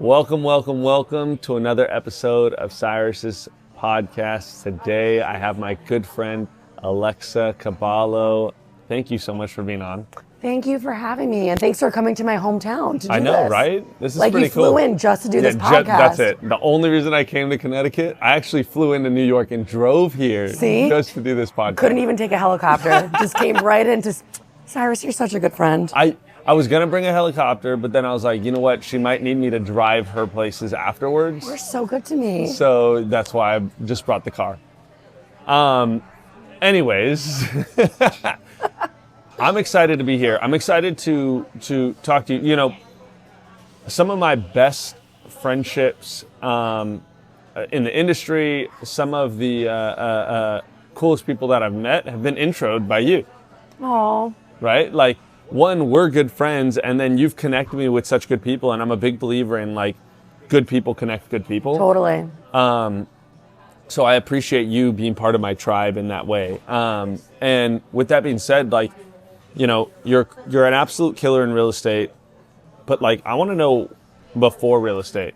Welcome, welcome, welcome to another episode of Cyrus's podcast. Today I have my good friend Alexa Kabalo. Thank you so much for being on. Thank you for having me, and thanks for coming to my hometown to do this. I know, right? This is pretty cool. Like, you flew in just to do this podcast. That's it. The only reason I came to Connecticut, I actually flew into New York and drove here just to do this podcast. Couldn't even take a helicopter. Just came right into... Cyrus, you're such a good friend. I was going to bring a helicopter, but then I was like, you know what? She might need me to drive her places afterwards. You're so good to me. So that's why I just brought the car. Anyways, I'm excited to be here. I'm excited to talk to you. You know, some of my best friendships in the industry, some of the coolest people that I've met have been introed by you. Aww. Right? Like, one, we're good friends, and then you've connected me with such good people, and I'm a big believer in, like, good people connect good people. Totally. So I appreciate you being part of my tribe in that way. And with that being said, like, you know, you're an absolute killer in real estate, but, like, I want to know before real estate.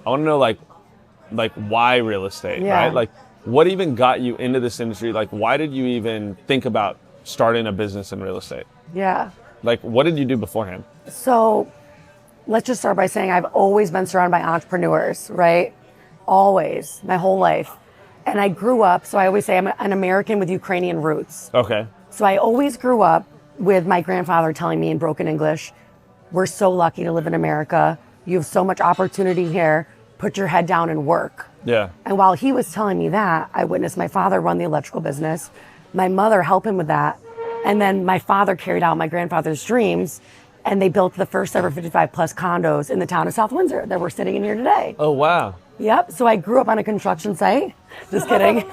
I want to know, like why real estate, right? Like, what even got you into this industry? Like, why did you even think about starting a business in real estate? Yeah. Like, what did you do beforehand? So let's just start by saying I've always been surrounded by entrepreneurs, right? Always, my whole life. And I grew up, so I always say I'm an American with Ukrainian roots. Okay. So I always grew up with my grandfather telling me in broken English, we're so lucky to live in America. You have so much opportunity here. Put your head down and work. Yeah. And while he was telling me that, I witnessed my father run the electrical business, my mother help him with that. And then my father carried out my grandfather's dreams, and they built the first ever 55 plus condos in the town of South Windsor that we're sitting in here today. Oh, wow. Yep. So I grew up on a construction site. Just kidding.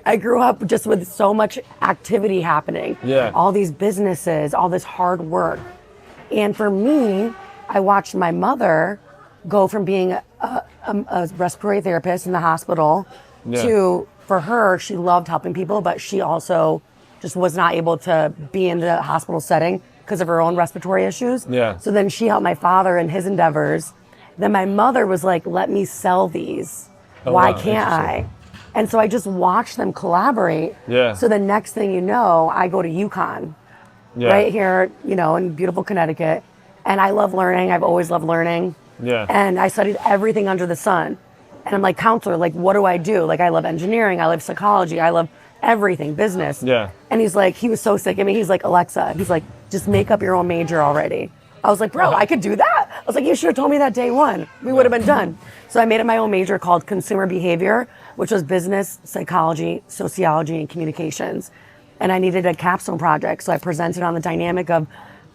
I grew up just with so much activity happening. Yeah. All these businesses, all this hard work. And for me, I watched my mother go from being a respiratory therapist in the hospital to, for her, she loved helping people, but she also just was not able to be in the hospital setting because of her own respiratory issues. Yeah. So then she helped my father in his endeavors. Then my mother was like, let me sell these. Why can't I? And so I just watched them collaborate. Yeah. So the next thing you know, I go to UConn, right here, you know, in beautiful Connecticut. And I love learning. I've always loved learning. Yeah. And I studied everything under the sun. And I'm like, counselor, like, what do I do? Like, I love engineering. I love psychology. I love everything, business. Yeah. And he's like, he was so sick of me. He's like, Alexa, he's like, just make up your own major already. I was like, bro, I could do that. I was like, you should have told me that day one. We would have been done. So I made it my own major called consumer behavior, which was business, psychology, sociology, and communications. And I needed a capstone project. So I presented on the dynamic of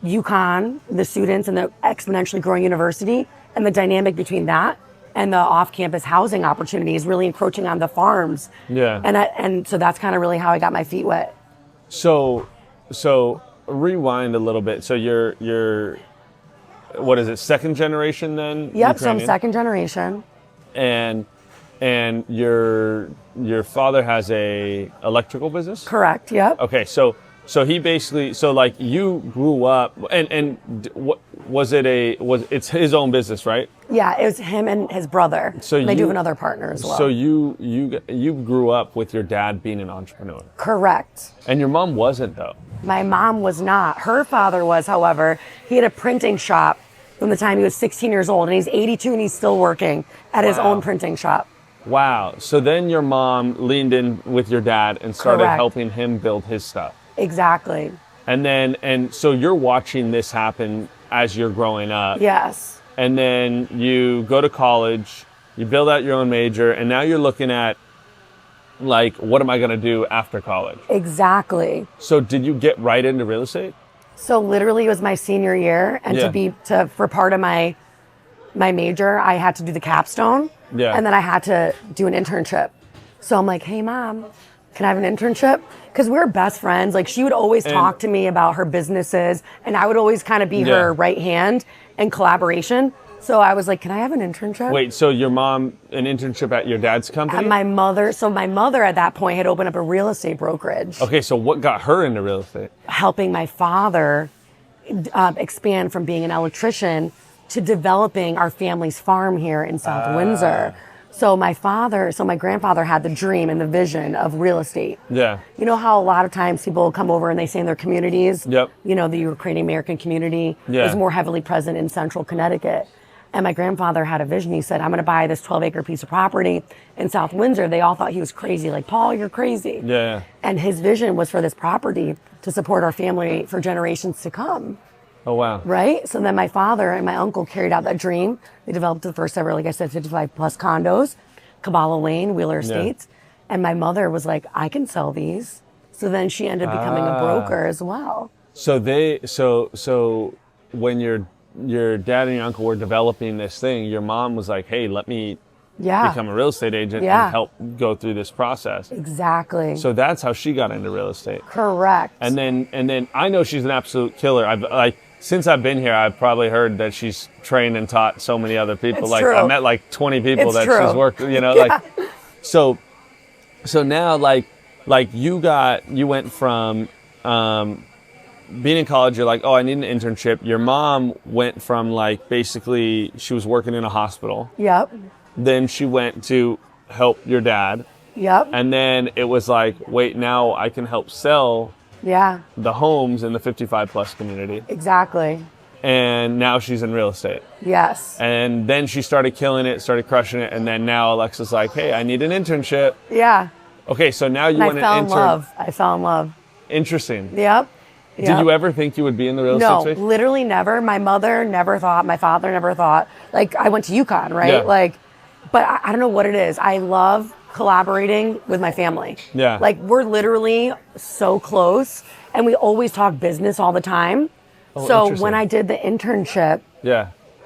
UConn, the students, and the exponentially growing university, and the dynamic between that and the off-campus housing opportunities really encroaching on the farms. Yeah. And so that's kind of really how I got my feet wet. So rewind a little bit. So you're what is it, second generation then? Yep, Ukrainian? so I'm second generation. And your father has a electrical business? Correct, yep. Okay, so he basically, so like you grew up, and what was it? It's his own business, right? Yeah, it was him and his brother. So they do have another partner as well. So you grew up with your dad being an entrepreneur. Correct. And your mom wasn't, though. My mom was not. Her father was, however. He had a printing shop from the time he was 16 years old, and he's 82 and he's still working at his own printing shop. Wow. So then your mom leaned in with your dad and started Correct. helping him build his stuff. Exactly. And so you're watching this happen as you're growing up. Yes. And then you go to college, you build out your own major, and now you're looking at, like, what am I going to do after college? Exactly. So did you get right into real estate? So literally it was my senior year, and for part of my major, I had to do the capstone. Yeah. And then I had to do an internship. So I'm like, hey mom, can I have an internship? Because we were best friends. Like, she would always talk to me about her businesses, and I would always kind of be her right hand in collaboration. So I was like, can I have an internship? Wait, so your mom, an internship at your dad's company? And my mother at that point had opened up a real estate brokerage. Okay, so what got her into real estate? Helping my father expand from being an electrician to developing our family's farm here in South Windsor. So my grandfather had the dream and the vision of real estate. Yeah. You know how a lot of times people come over and they say in their communities, Yep. you know, the Ukrainian American community Yeah. is more heavily present in central Connecticut. And my grandfather had a vision. He said, I'm going to buy this 12-acre piece of property in South Windsor. They all thought he was crazy. Like, Paul, you're crazy. Yeah. And his vision was for this property to support our family for generations to come. Oh, wow. Right? So then my father and my uncle carried out that dream. They developed the first ever, like I said, 55 plus condos, Kebalo Lane, Wheeler Estates. And my mother was like, I can sell these. So then she ended up becoming a broker as well. So when your dad and your uncle were developing this thing, your mom was like, hey, let me become a real estate agent and help go through this process. Exactly. So that's how she got into real estate. Correct. And then I know she's an absolute killer. Since I've been here, I've probably heard that she's trained and taught so many other people. It's like true. I met like 20 people It's that true. she's worked, you know, like so now like you went from being in college, you're like, oh, I need an internship. Your mom went from like basically she was working in a hospital. Yep. Then she went to help your dad. Yep. And then it was like, wait, now I can help sell the homes in the 55 plus community. Exactly. And now she's in real estate. Yes. And then she started killing it, started crushing it. And then now Alexa's like, hey, I need an internship. Yeah. Okay, so now you want to intern. I fell in love. Interesting. Yep. Did you ever think you would be in the real estate space? No, literally never. My mother never thought. My father never thought. Like, I went to UConn, right? Yeah. Like, but I don't know what it is. I love collaborating with my family. Yeah. Like, we're literally so close, and we always talk business all the time. Oh, so interesting. when I did the internship,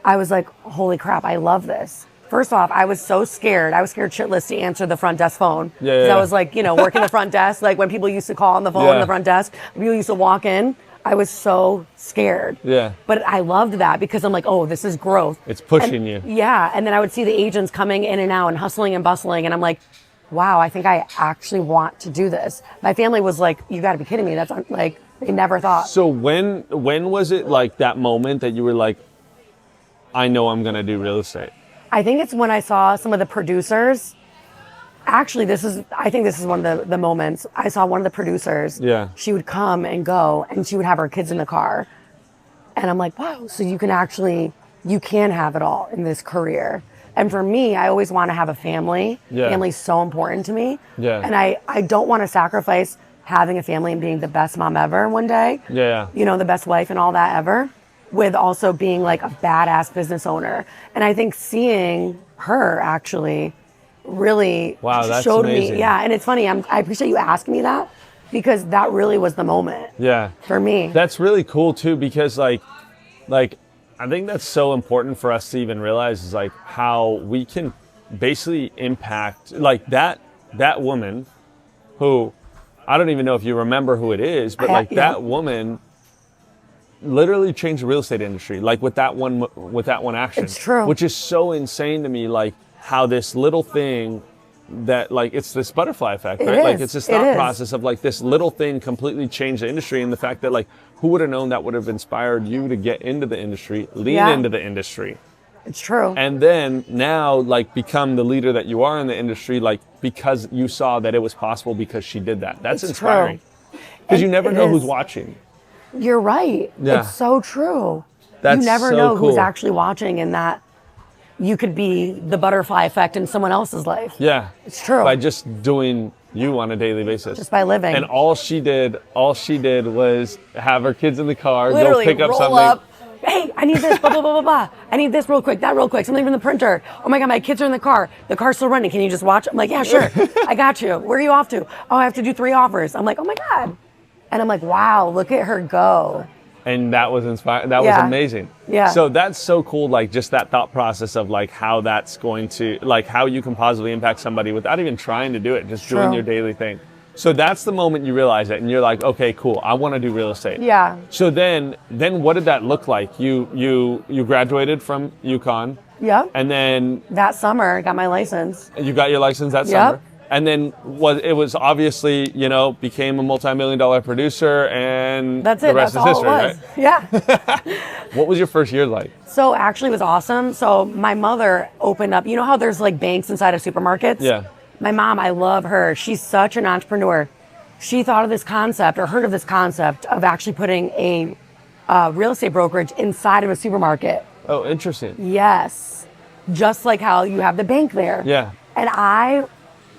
I was like, holy crap, I love this. First off, I was so scared. I was scared shitless to answer the front desk phone. Yeah. I was like, you know, working the front desk, like when people used to call on the phone, the front desk, people used to walk in. I was so scared. Yeah. But I loved that because I'm like, oh, this is growth. It's pushing you. Yeah. And then I would see the agents coming in and out and hustling and bustling. And I'm like, wow, I think I actually want to do this. My family was like, you got to be kidding me. That's like, they never thought. So when was it like that moment that you were like, I know I'm going to do real estate? I think it's when I saw some of the producers. Actually, I think this is one of the moments. I saw one of the producers. Yeah. She would come and go, and she would have her kids in the car. And I'm like, wow, so you can have it all in this career. And for me, I always want to have a family. Yeah. Family's so important to me. Yeah. And I don't want to sacrifice having a family and being the best mom ever one day. Yeah. You know, the best wife and all that ever, with also being like a badass business owner. And I think seeing her actually really showed amazing. me. Yeah, and it's funny. I appreciate you asking me that because that really was the moment. Yeah. For me. That's really cool too because like I think that's so important for us to even realize is like how we can basically impact like that woman who I don't even know if you remember who it is, but like that woman literally changed the real estate industry like with that one action. It's true. Which is so insane to me, like how this little thing that like it's this butterfly effect, right? Like it's this thought process of like this little thing completely changed the industry, and the fact that like who would have known that would have inspired you to get into the industry, lean into the industry. It's true. And then now like become the leader that you are in the industry, like because you saw that it was possible because she did that. That's inspiring. Because you never know who's watching. You're right. Yeah. It's so true. That's you never so know cool. who's actually watching, and that you could be the butterfly effect in someone else's life. Yeah. It's true. By just doing you on a daily basis. Just by living. And all she did was have her kids in the car, Literally, go pick up roll something. Up. Hey, I need this, blah, blah, blah, blah, blah. I need this real quick, that real quick, something from the printer. Oh my God, my kids are in the car. The car's still running. Can you just watch? I'm like, yeah, sure. I got you. Where are you off to? Oh, I have to do 3 offers. I'm like, oh my God. And I'm like, wow, look at her go. And that was inspiring. That was amazing. Yeah. So that's so cool, like just that thought process of like how that's going to, like how you can positively impact somebody without even trying to do it, just doing your daily thing. So that's the moment you realize it and you're like, okay, cool, I want to do real estate. Yeah. So then what did that look like? You graduated from UConn. Yep. And then that summer, I got my license. you got your license that summer. And then it was obviously, you know, became a multi-million-dollar producer, and That's it. the rest That's is all history, it was. Yeah. right? What was your first year like? So actually it was awesome. So my mother opened up, you know how there's like banks inside of supermarkets? Yeah. My mom, I love her. She's such an entrepreneur. She thought of this concept or heard of this concept of actually putting a real estate brokerage inside of a supermarket. Oh, interesting. Yes. Just like how you have the bank there. Yeah. And I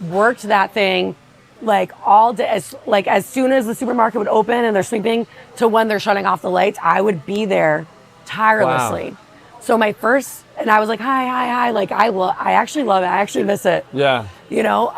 worked that thing like all day, as soon as the supermarket would open and they're sweeping to when they're shutting off the lights, I would be there tirelessly. Wow. So my first, and I was like, hi. Like I actually love it. I actually miss it. Yeah. You know,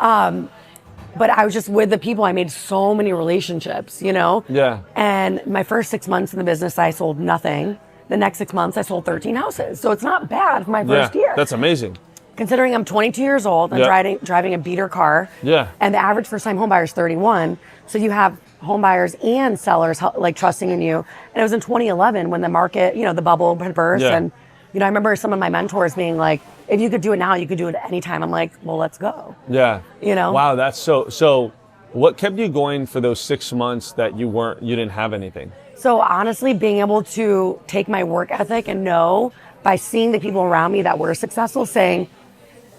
but I was just with the people. I made so many relationships, you know? Yeah. And my first 6 months in the business, I sold nothing. The next 6 months, I sold 13 houses. So it's not bad for my first year. That's amazing. Considering I'm 22 years old and driving a beater car. Yeah. And the average first-time home buyer is 31. So you have home buyers and sellers like trusting in you. And it was in 2011 when the market, you know, the bubble had burst. Yeah. And, you know, I remember some of my mentors being like, if you could do it now, you could do it anytime. I'm like, well, let's go. Yeah. You know? Wow, that's so what kept you going for those 6 months that you didn't have anything? So honestly, being able to take my work ethic and know by seeing the people around me that were successful saying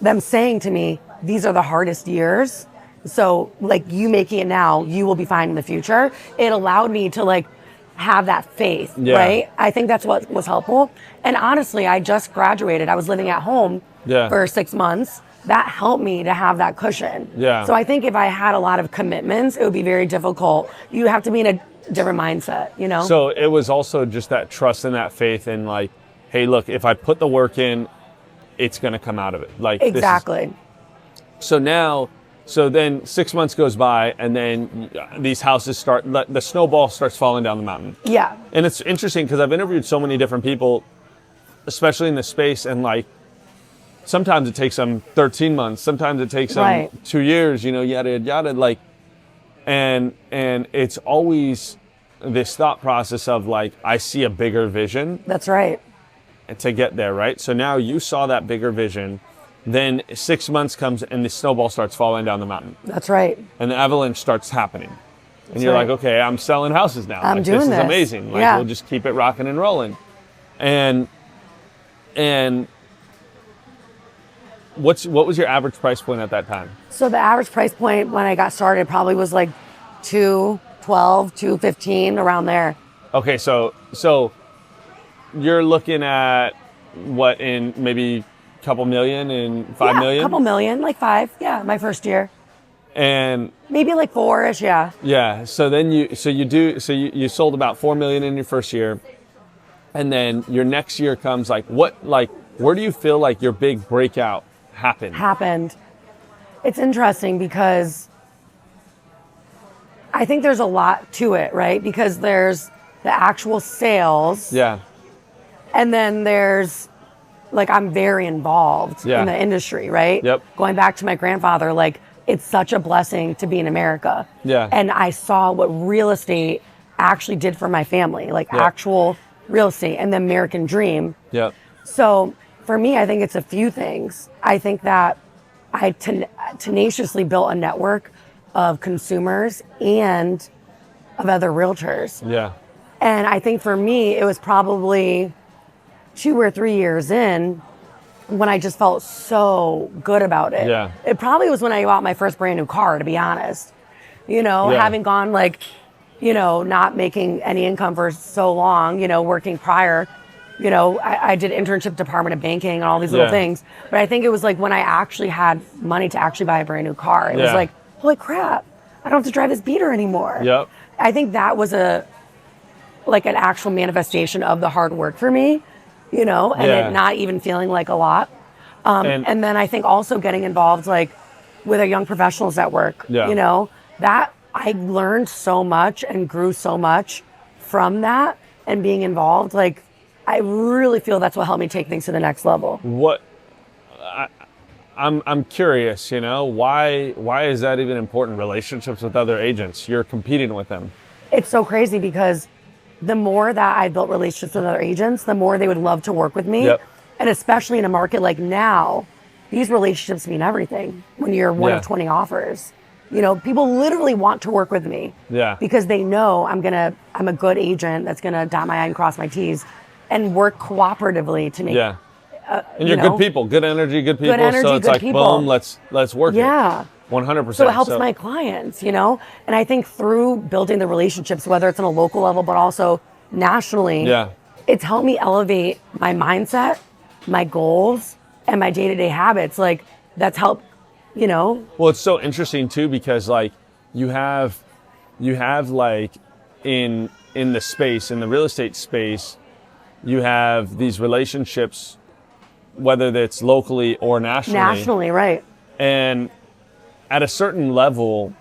to me, these are the hardest years. So like you making it now, you will be fine in the future. It allowed me to like have that faith, right? I think that's what was helpful. And honestly, I just graduated. I was living at home for 6 months. That helped me to have that cushion. Yeah. So I think if I had a lot of commitments, it would be very difficult. You have to be in a different mindset, you know? So it was also just that trust and that faith in like, hey, look, if I put the work in, it's going to come out of it. Like exactly. So then 6 months goes by, and then these houses the snowball starts falling down the mountain. Yeah. And it's interesting because I've interviewed so many different people, especially in this space, and like sometimes it takes them 13 months, sometimes it takes them 2 years, you know, yada, yada, like, and it's always this thought process of like, I see a bigger vision. That's right. To get there, right? So now you saw that bigger vision, then 6 months comes and the snowball starts falling down the mountain. That's right. And the avalanche starts happening. And you're like, okay, I'm selling houses now. I'm like, doing this. This is amazing. Like we'll just keep it rocking and rolling. And what was your average price point at that time? So the average price point when I got started probably was like $212, $215, around there. Okay, so you're looking at what, in maybe a couple million and 5 million? A couple million, like 5, my first year. And maybe like 4-ish, yeah. Yeah. So then you sold about 4 million in your first year. And then your next year comes where do you feel like your big breakout happened? It's interesting because I think there's a lot to it, right? Because there's the actual sales. Yeah. And then there's, like, I'm very involved in the industry, right? Yep. Going back to my grandfather, like, it's such a blessing to be in America. Yeah. And I saw what real estate actually did for my family, like actual real estate and the American dream. Yep. So for me, I think it's a few things. I think that I tenaciously built a network of consumers and of other realtors. Yeah. And I think for me, it was probably 2 or 3 years in when I just felt so good about it. Yeah. It probably was when I bought my first brand new car, to be honest. You know, having gone not making any income for so long, working prior, I did internship Department of Banking and all these little things. But I think it was like when I actually had money to actually buy a brand new car, it was like, holy crap, I don't have to drive this beater anymore. Yep. I think that was an actual manifestation of the hard work for me. And it not even feeling like a lot. And then I think also getting involved with a young professionals network, that I learned so much and grew so much from that and being involved. I really feel that's what helped me take things to the next level. I'm curious, why is that even important? Relationships with other agents, you're competing with them. It's so crazy because the more that I built relationships with other agents, the more they would love to work with me. Yep. And especially in a market like now, these relationships mean everything when you're one of 20 offers. You know, people literally want to work with me because they know I'm a good agent that's gonna dot my I and cross my T's and work cooperatively to make. And you're good people, good energy, good people. So it's like, boom, let's work it. 100%. So it helps my clients, you know? And I think through building the relationships, whether it's on a local level, but also nationally, it's helped me elevate my mindset, my goals, and my day-to-day habits. Like, that's helped, you know? Well, it's so interesting too, because like you have like in the space, in the real estate space, you have these relationships, whether that's locally or nationally. Nationally, right. And at a certain level,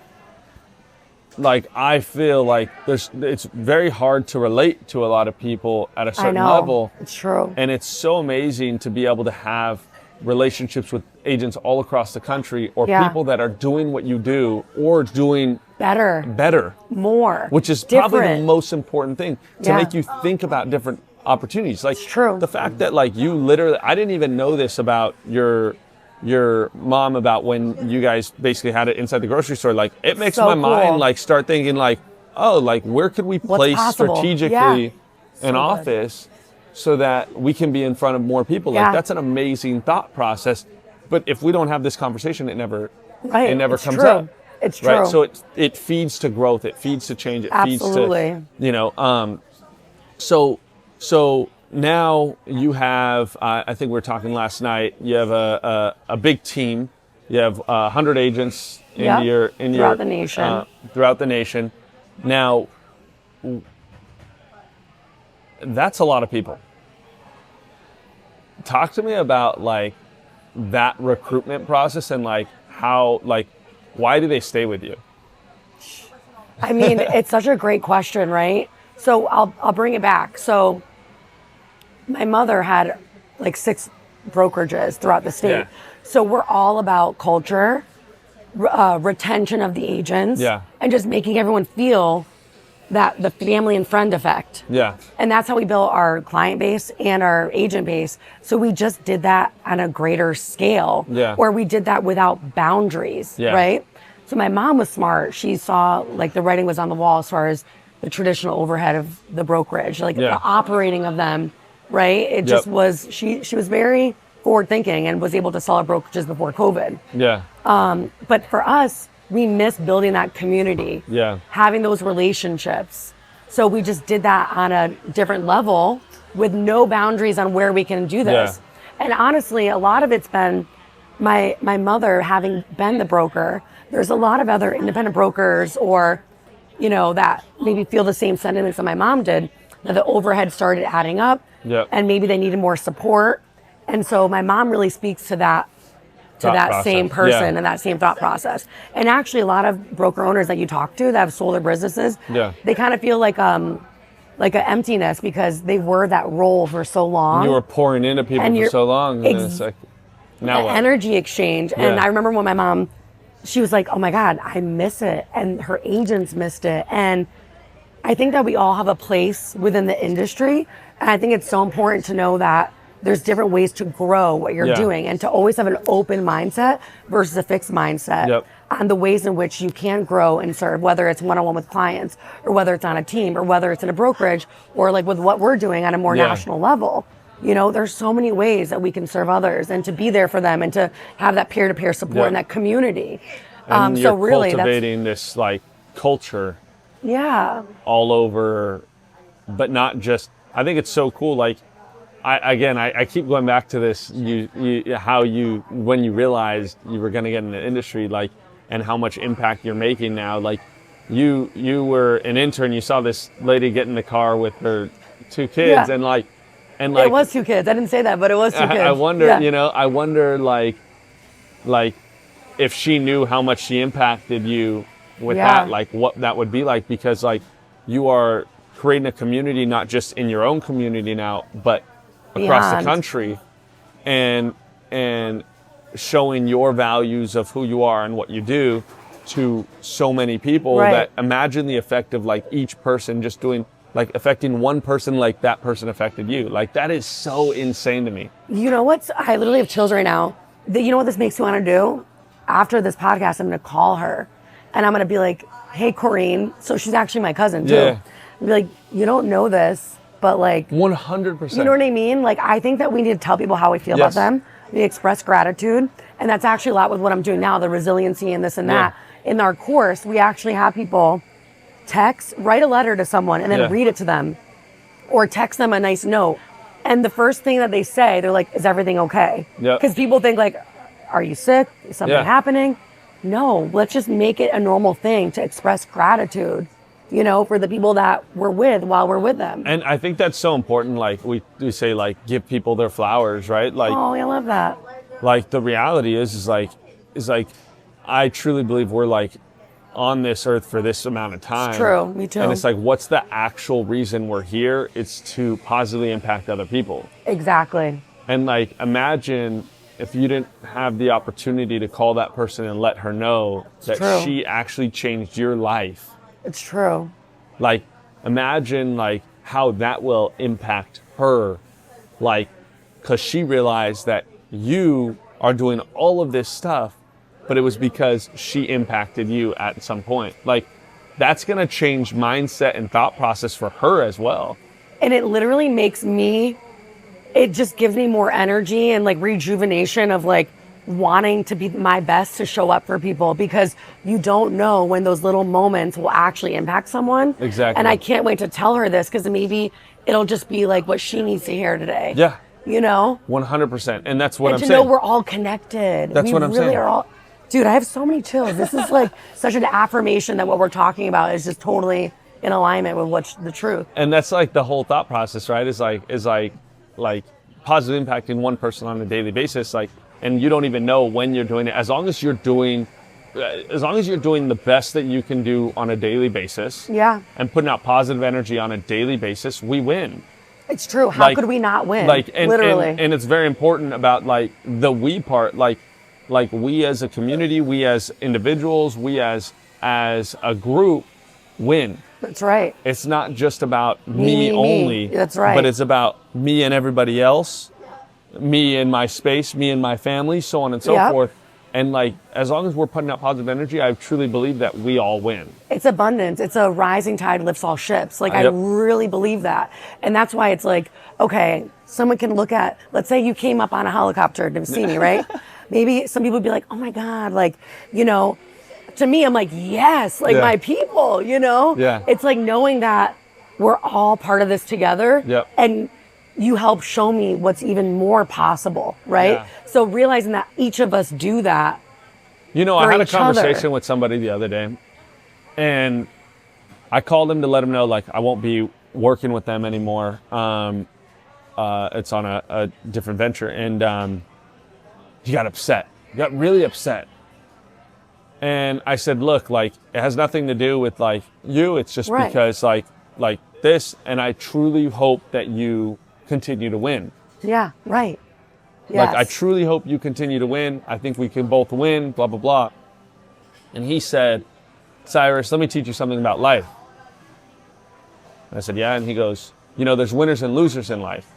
like I feel like it's very hard to relate to a lot of people at a certain level. It's true. And it's so amazing to be able to have relationships with agents all across the country, or people that are doing what you do or doing better, more, which is probably the most important thing, to make you think about different opportunities. Like, it's true. The fact that like you literally, I didn't even know this about your mom, about when you guys basically had it inside the grocery store. Like, it makes my mind like start thinking like, oh, like where could we place strategically an office so that we can be in front of more people? Like, that's an amazing thought process. But if we don't have this conversation, it never comes up. It's true. Right. So it feeds to growth. It feeds to change. It feeds to, you know, so now you have, I think we were talking last night, you have a big team. You have 100 agents throughout the nation. Throughout the nation. Now, that's a lot of people. Talk to me about like that recruitment process and like how, like, why do they stay with you? I mean, it's such a great question, right? So I'll bring it back. So my mother had like 6 brokerages throughout the state. So we're all about culture, retention of the agents, and just making everyone feel that the family and friend effect. And that's how we built our client base and our agent base. So we just did that on a greater scale, or we did that without boundaries, right? So my mom was smart. She saw like the writing was on the wall as far as the traditional overhead of the brokerage, like the operating of them, right? It just was, she was very forward thinking and was able to sell our brokerages before COVID. But for us, we miss building that community, having those relationships. So we just did that on a different level with no boundaries on where we can do this. And honestly, a lot of it's been my mother having been the broker. There's a lot of other independent brokers or, you know, that maybe feel the same sentiments that my mom did, that the overhead started adding up and maybe they needed more support. And so my mom really speaks to that same person and that same thought process. And actually a lot of broker owners that you talk to that have sold their businesses, they kind of feel like an emptiness because they were that role for so long. You were pouring into people for so long. And it's like, now what? Energy exchange. And I remember when my mom, she was like, oh my God, I miss it. And her agents missed it. And I think that we all have a place within the industry. And I think it's so important to know that there's different ways to grow what you're doing and to always have an open mindset versus a fixed mindset on the ways in which you can grow and serve, whether it's one-on-one with clients or whether it's on a team or whether it's in a brokerage or like with what we're doing on a more national level. You know, there's so many ways that we can serve others and to be there for them and to have that peer-to-peer support and that community. And you're cultivating this like culture all over, but not just, I think it's so cool. Like, I keep going back to this, when you realized you were going to get in the industry, like, and how much impact you're making now. Like, you were an intern, you saw this lady get in the car with her 2 kids and it was 2 kids. I didn't say that, but it was 2 kids. I wonder, you know, like if she knew how much she impacted you with that, like what that would be like, because like you are creating a community, not just in your own community now, but across the country, and showing your values of who you are and what you do to so many people that imagine the effect of like each person just doing, like affecting one person like that person affected you. Like that is so insane to me. You know what? I literally have chills right now You know what this makes me want to do? After this podcast, I'm going to call her and I'm going to be like, hey, Corrine. So she's actually my cousin too. Yeah. I'll be like, you don't know this, but like 100%. you know what I mean? Like, I think that we need to tell people how we feel about them. We express gratitude. And that's actually a lot with what I'm doing now, the resiliency and this and that. In our course, we actually have people write a letter to someone and then read it to them, or text them a nice note. And the first thing that they say, they're like, is everything okay? Because people think like, are you sick? Is something happening? No, let's just make it a normal thing to express gratitude, you know, for the people that we're with while we're with them. And I think that's so important. Like we say, like, give people their flowers, right? Like, oh, I love that. Like the reality is like, I truly believe we're like on this earth for this amount of time. It's true, me too. And it's like, what's the actual reason we're here? It's to positively impact other people. Exactly. And like, imagine if you didn't have the opportunity to call that person and let her know that she actually changed your life. It's true. Like, imagine like how that will impact her, like, because she realized that you are doing all of this stuff, but it was because she impacted you at some point. Like, that's going to change mindset and thought process for her as well. And it literally makes me, it just gives me more energy and like rejuvenation of like wanting to be my best to show up for people, because you don't know when those little moments will actually impact someone. Exactly. And I can't wait to tell her this, because maybe it'll just be like what she needs to hear today. Yeah. You know? 100%. And that's what I'm saying. And to know we're all connected. That's what I'm saying. We really are all, dude, I have so many chills. This is like such an affirmation that what we're talking about is just totally in alignment with what's the truth. And that's like the whole thought process, right? Is like positive impacting one person on a daily basis. Like, and you don't even know when you're doing it. As long as you're doing the best that you can do on a daily basis. Yeah. And putting out positive energy on a daily basis, we win. It's true. How could we not win? Literally. And it's very important about like the we part, like we as a community, we as individuals, we as a group win. That's right. It's not just about me only. That's right. But it's about me and everybody else, me and my space, me and my family, so on and so forth. And like, as long as we're putting out positive energy, I truly believe that we all win. It's abundance. It's a rising tide lifts all ships. Like, I really believe that. And that's why it's like, okay, someone can look at, let's say you came up on a helicopter to see me, right? Maybe some people would be like, oh my God, like, you know, to me, I'm like, yes, like my people, you know? Yeah. It's like knowing that we're all part of this together. Yep. And you help show me what's even more possible, right? Yeah. So realizing that each of us do that. You know, I had a conversation with somebody the other day, and I called him to let him know, like, I won't be working with them anymore. It's on a different venture, and he got upset. He got really upset. And I said, look, like, it has nothing to do with, like, you. It's just because, like this, and I truly hope that you continue to win. Yeah, right. Yes. Like, I truly hope you continue to win. I think we can both win, blah, blah, blah. And he said, Cyrus, let me teach you something about life. And I said, yeah. And he goes, you know, there's winners and losers in life.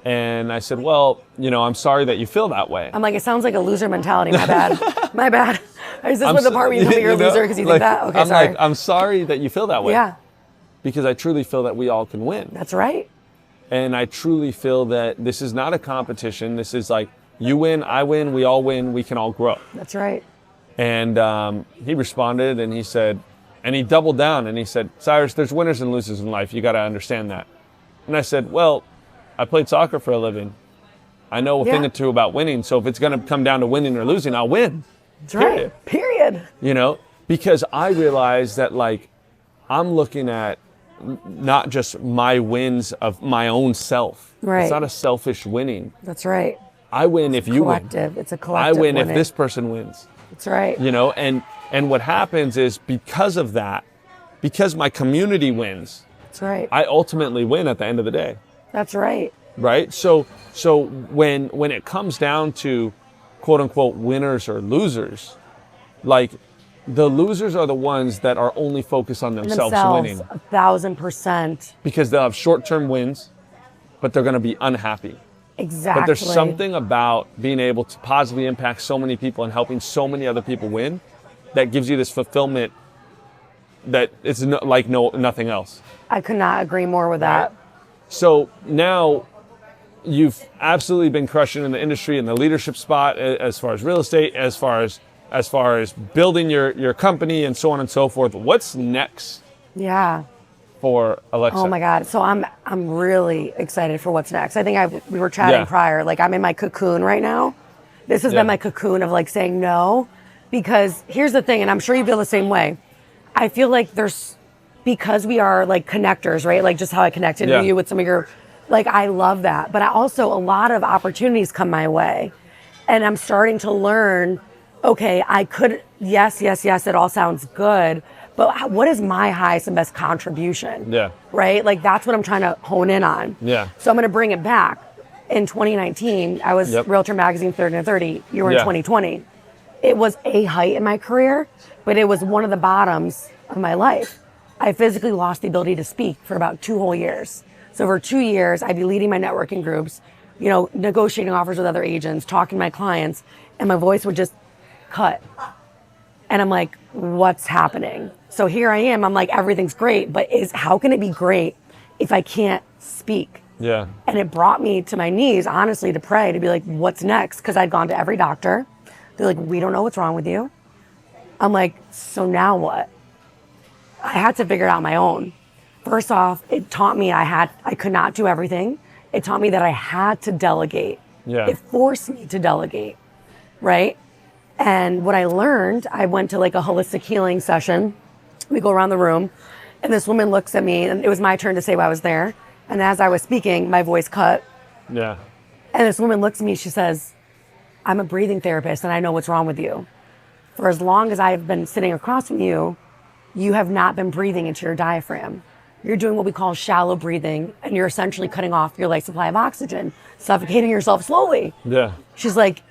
And I said, well, you know, I'm sorry that you feel that way. I'm like, it sounds like a loser mentality. My bad. My bad. Is this what the part where you tell me you're a loser because you think that? Okay, sorry. Like, I'm sorry that you feel that way. Yeah. Because I truly feel that we all can win. That's right. And I truly feel that this is not a competition. This is like, you win, I win, we all win, we can all grow. That's right. And he responded and he said, and he doubled down and he said, Cyrus, there's winners and losers in life. You got to understand that. And I said, well, I played soccer for a living. I know a thing or two about winning. So if it's going to come down to winning or losing, I'll win. That's right. Period. You know, because I realized that, like, I'm looking at not just my wins of my own self. Right. It's not a selfish winning. That's right. I win if you win. It's a collective I win winning. if this person wins. That's right. You know, and what happens is, because of that, because my community wins, that's right, I ultimately win at the end of the day. That's right. Right? So when it comes down to quote unquote winners or losers, like, the losers are the ones that are only focused on themselves winning. 1,000%. Because they'll have short-term wins, but they're going to be unhappy. Exactly. But there's something about being able to positively impact so many people and helping so many other people win that gives you this fulfillment that it's nothing else. I could not agree more with that. So now you've absolutely been crushing in the industry in the leadership spot as far as real estate, as far as building your company and so on and so forth. What's next? Yeah. For Alexa? Oh my God. So I'm really excited for what's next. I think we were chatting prior. Like, I'm in my cocoon right now. This has been my cocoon of like saying no, because here's the thing, and I'm sure you feel the same way. I feel like because we are like connectors, right? Like just how I connected with you with some of your, like, I love that. But a lot of opportunities come my way, and I'm starting to learn, okay, I could, yes, it all sounds good, but what is my highest and best contribution? Yeah. Right? Like, that's what I'm trying to hone in on. Yeah. So I'm going to bring it back. In 2019, I was Realtor Magazine 30 to 30. You were in 2020. It was a height in my career, but it was one of the bottoms of my life. I physically lost the ability to speak for about 2 whole years. So for 2 years, I'd be leading my networking groups, negotiating offers with other agents, talking to my clients, and my voice would just cut. And I'm like, what's happening? So here I am. I'm like, everything's great, but how can it be great if I can't speak? Yeah. And it brought me to my knees, honestly, to pray, to be like, what's next? Because I'd gone to every doctor. They're like, we don't know what's wrong with you. I'm like, so now what? I had to figure it out on my own. First off, it taught me I could not do everything. It taught me that I had to delegate. Yeah. It forced me to delegate, right? And what I learned, I went to like a holistic healing session. We go around the room, and this woman looks at me, and it was my turn to say why I was there. And as I was speaking, my voice cut. Yeah. And this woman looks at me, she says, I'm a breathing therapist, and I know what's wrong with you. For as long as I've been sitting across from you, you have not been breathing into your diaphragm. You're doing what we call shallow breathing, and you're essentially cutting off your life supply of oxygen, suffocating yourself slowly. Yeah. She's like,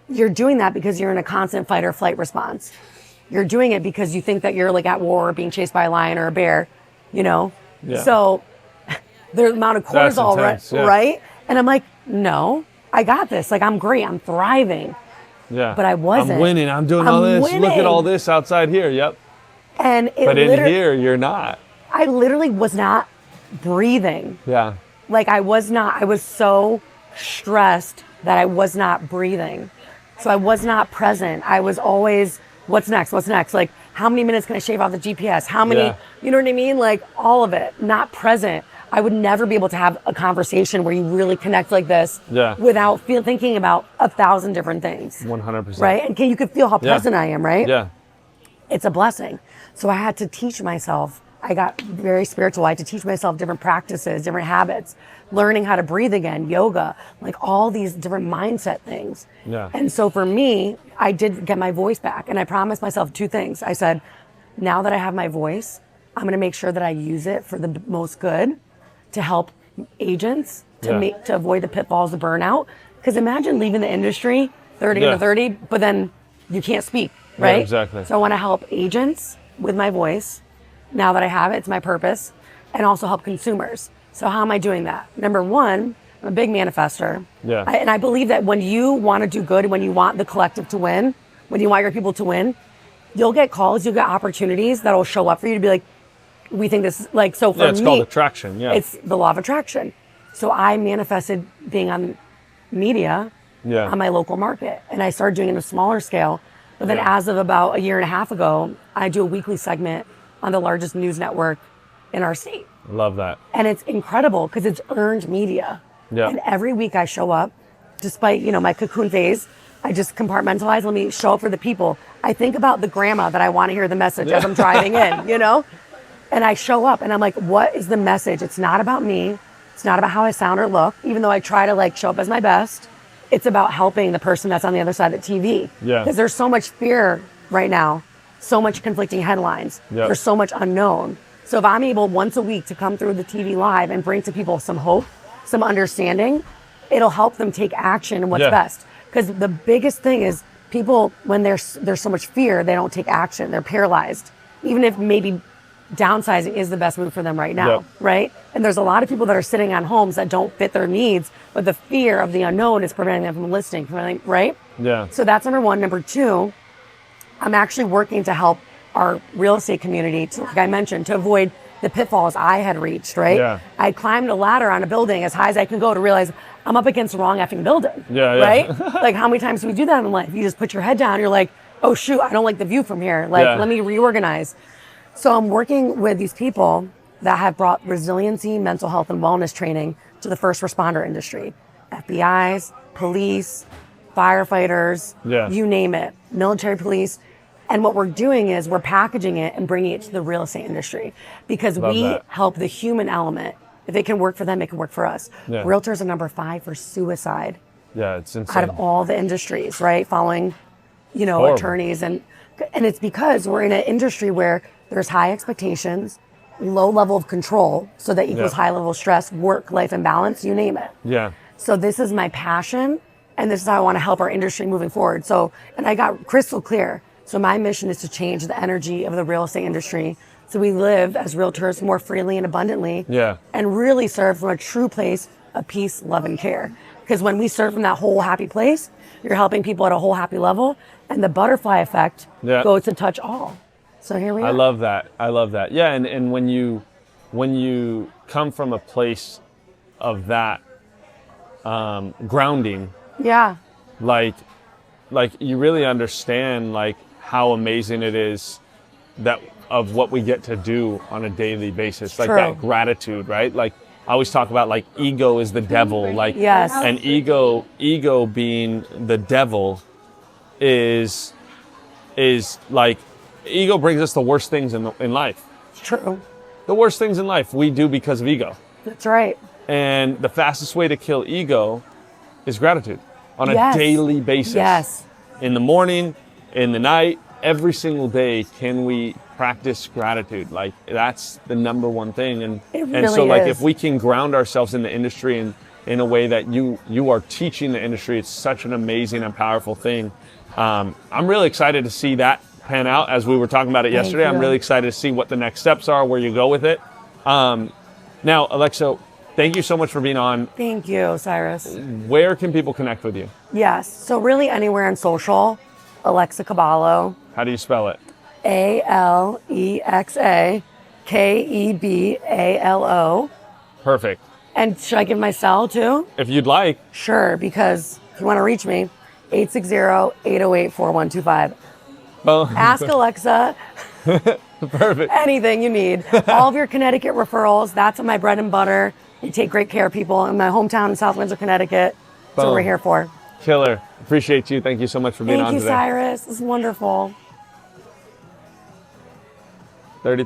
you're doing that because you're in a constant fight or flight response. You're doing it because you think that you're like at war or being chased by a lion or a bear, Yeah. So the amount of cortisol, right? And I'm like, no, I got this. Like, I'm great. I'm thriving. Yeah. But I wasn't. I'm winning. I'm doing all this. Winning. Look at all this outside here. Yep. And but in here, you're not. I literally was not breathing. Yeah. Like, I was so stressed that I was not breathing. So I was not present. I was always, what's next? Like, how many minutes can I shave off the GPS? How many, you know what I mean? Like, all of it, not present. I would never be able to have a conversation where you really connect like this without thinking about 1,000 different things. 100%. Right? And you could feel how present I am, right? Yeah. It's a blessing. So I had to teach myself. I got very spiritual. I had to teach myself different practices, different habits, learning how to breathe again, yoga, like all these different mindset things. Yeah. And so for me, I did get my voice back, and I promised myself 2 things. I said, now that I have my voice, I'm going to make sure that I use it for the most good to help agents to avoid the pitfalls of burnout. Because imagine leaving the industry 30 to 30, but then you can't speak, right? Yeah, exactly. So I want to help agents with my voice. Now that I have it, it's my purpose, and also help consumers. So how am I doing that? Number 1, I'm a big manifester. Yeah. And I believe that when you want to do good, when you want the collective to win, when you want your people to win, you'll get calls, you'll get opportunities that'll show up for you to be like, we think this is like, so for me. It's called attraction, It's the law of attraction. So I manifested being on media on my local market, and I started doing it on a smaller scale. But then as of about a year and a half ago, I do a weekly segment on the largest news network in our state. Love that. And it's incredible because it's earned media. Yeah. And every week I show up, despite, my cocoon phase, I just compartmentalize. Let me show up for the people. I think about the grandma that I want to hear the message as I'm driving in, And I show up and I'm like, what is the message? It's not about me. It's not about how I sound or look, even though I try to show up as my best. It's about helping the person that's on the other side of the TV. Yeah. Because there's so much fear right now, so much conflicting headlines. Yep. There's so much unknown. So if I'm able once a week to come through the TV live and bring to people some hope, some understanding, it'll help them take action in what's best. Because the biggest thing is people, when there's so much fear, they don't take action. They're paralyzed. Even if maybe downsizing is the best move for them right now, Yep. right? And there's a lot of people that are sitting on homes that don't fit their needs, but the fear of the unknown is preventing them from listing, right? Yeah. So that's number one. Number two, I'm actually working to help our real estate community, like I mentioned, to avoid the pitfalls I had reached, right? Yeah. I climbed a ladder on a building as high as I can go to realize I'm up against the wrong effing building, Yeah. right? Like how many times do we do that in life? You just put your head down, you're like, oh shoot, I don't like the view from here. Like, Yeah. let me reorganize. So I'm working with these people that have brought resiliency, mental health, and wellness training to the first responder industry. FBIs, police, firefighters, Yeah. you name it, military police. And what we're doing is we're packaging it and bringing it to the real estate industry because Love we that. help the human element. If it can work for them, it can work for us. Yeah. Realtors are number 5 for suicide Yeah, it's insane. out of all the industries, right? Following, Horrible. attorneys. And it's because we're in an industry where there's high expectations, low level of control, so that equals Yeah. high level of stress, work-life imbalance, you name it. Yeah. So this is my passion, and this is how I want to help our industry moving forward. So, and I got crystal clear. So my mission is to change the energy of the real estate industry so we live as realtors more freely and abundantly, Yeah. and really serve from a true place of peace, love, and care. Because when we serve from that whole happy place, you're helping people at a whole happy level, and the butterfly effect Yeah. goes to touch all. So here we are. I love that. Yeah, and when you come from a place of that grounding, Yeah. like you really understand like how amazing it is that of what we get to do on a daily basis. Like True. that gratitude, right? Like I always talk about like ego is the devil. Like Yes. and ego being the devil is like ego brings us the worst things in life. True. The worst things in life we do because of ego. That's right. And the fastest way to kill ego is gratitude on a Yes. daily basis. Yes. In the morning, in the night, every single day, can we practice gratitude? Like that's the number one thing. And It and really so like is. if we can ground ourselves in the industry and in a way that you are teaching the industry, it's such an amazing and powerful thing. I'm really excited to see that pan out as we were talking about it Thank yesterday. I'm you. really excited to see what the next steps are, where you go with it. Now, Alexa, thank you so much for being on. Thank you, Cyrus. Where can people connect with you? Yes. So really anywhere on social, Alexa Kabalo, How do you spell it? Alexa Kebalo. Perfect. And should I give my cell too? If you'd like. Sure, because if you want to reach me, 860-808-4125. Well, Ask Alexa perfect. anything you need. All of your Connecticut referrals, that's my bread and butter. We take great care of people in my hometown in South Windsor, Connecticut. That's what Boom. we're here for. Killer. Appreciate you. Thank you so much for being Thank on you, today. Cyrus. This is wonderful. 33